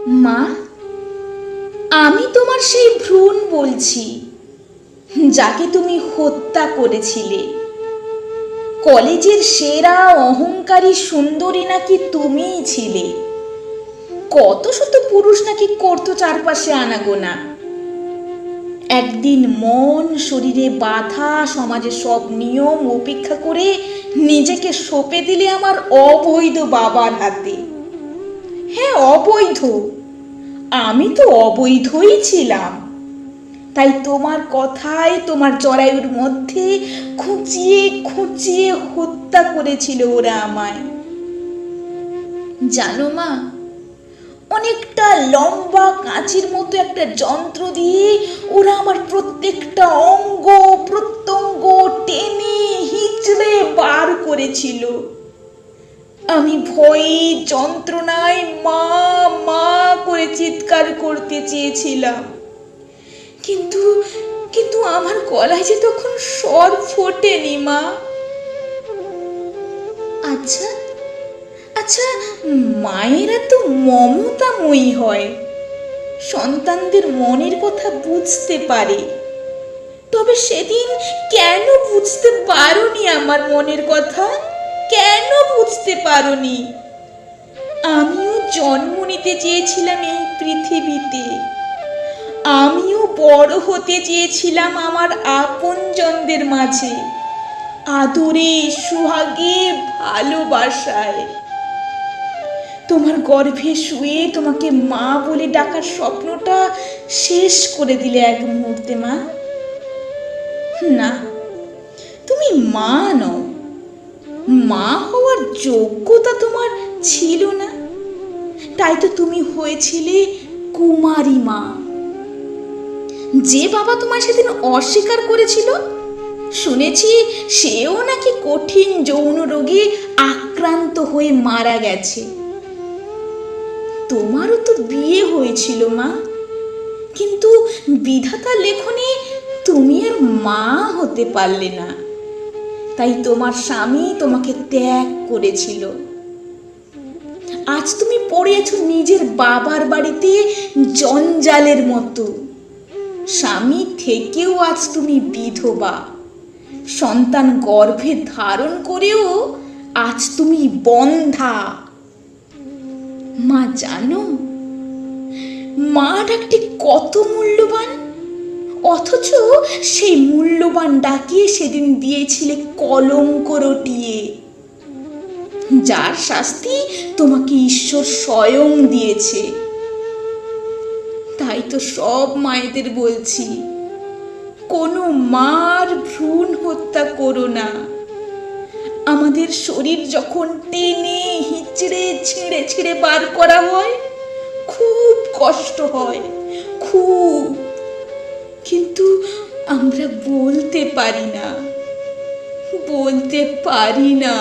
মা, আমি তোমার সেই ভ্রূণ বলছি, যাকে তুমি হত্যা করেছিলে। কলেজের সেরা অহংকারী সুন্দরী নাকি তুমিই ছিলে। কত শত পুরুষ নাকি করতো চারপাশে আনাগোনা। একদিন মন শরীরে বাধা সমাজের সব নিয়ম উপেক্ষা করে নিজেকে সঁপে দিলে আমার অবৈধ বাবার হাতে। হ্যাঁ, অবৈধ। আমি তো অবৈধই ছিলাম। তাই তোমার কথায় তোমার জরায়ুর মধ্যে খুঁচিয়ে খুঁচিয়ে হত্যা করেছিল ওরা আমায়। জানো মা, অনেকটা লম্বা কাঁচির মতো একটা যন্ত্র দিয়ে ওরা আমার প্রত্যেকটা অঙ্গ প্রত্যঙ্গ টেনে হিচড়ে বার করেছিল। আমি ভয়ে যন্ত্রণায় মা মা করে চিৎকার করতে চেয়েছিলাম, কিন্তু কিন্তু আমার গলায় যে তখন স্বর ফোটেনি মা। আচ্ছা আচ্ছা, মায়েরা তো মমতাময়ী হয়, সন্তানদের মনের কথা বুঝতে পারে। তবে সেদিন কেন বুঝতে পারোনি আমার মনের কথা? কেন বুঝতে পারোনি? আমিও জন্ম নিতে চেয়েছিলাম এই পৃথিবীতে। আমিও বড় হতে চেয়েছিলাম আমার আপনজনদের মাঝে, আদরে সুহাগে ভালোবাসায়। তোমার গর্ভে শুয়ে তোমাকে মা বলে ডাকার স্বপ্নটা শেষ করে দিলে এক মুহূর্তে মা। না, তুমি মা নও। মা হওয়ার যোগ্যতা তোমার ছিল না, তাই তো তুমি হয়েছিলে কুমারী মা। যে বাবা তোমায় সেদিন অস্বীকার করেছিল, শুনেছি সেও নাকি কঠিন যৌন রোগে আক্রান্ত হয়ে মারা গেছে। তোমারও তো বিয়ে হয়েছিল মা, কিন্তু বিধাতার লেখনে তুমি আর মা হতে পারলে না। তাই তোমার স্বামী তোমাকে ত্যাগ করেছিল। আজ তুমি পড়ে আছো নিজের বাবার বাড়িতে জঞ্জালের মতো। স্বামী থেকেও আজ তুমি বিধবা। সন্তান গর্ভে ধারণ করেও আজ তুমি বন্ধা। মা জানো, মা ডাকটি কত মূল্যবান, অথচ সেই মূল্যবান ডাকে সেদিন দিয়েছিলে কলঙ্ক রটিয়ে, যার শাস্তি তোমাকে ঈশ্বর স্বয়ং দিয়েছে। তাই তো সব মায়েদের বলছি, কোনো মার ভ্রূণ হত্যা করো না। আমাদের শরীর যখন টেনে হিচড়ে ছিঁড়ে ছিঁড়ে বার করা হয়, খুব কষ্ট হয়, খুব। কিন্তু আমরা বলতে পারি না, বলতে পারি না।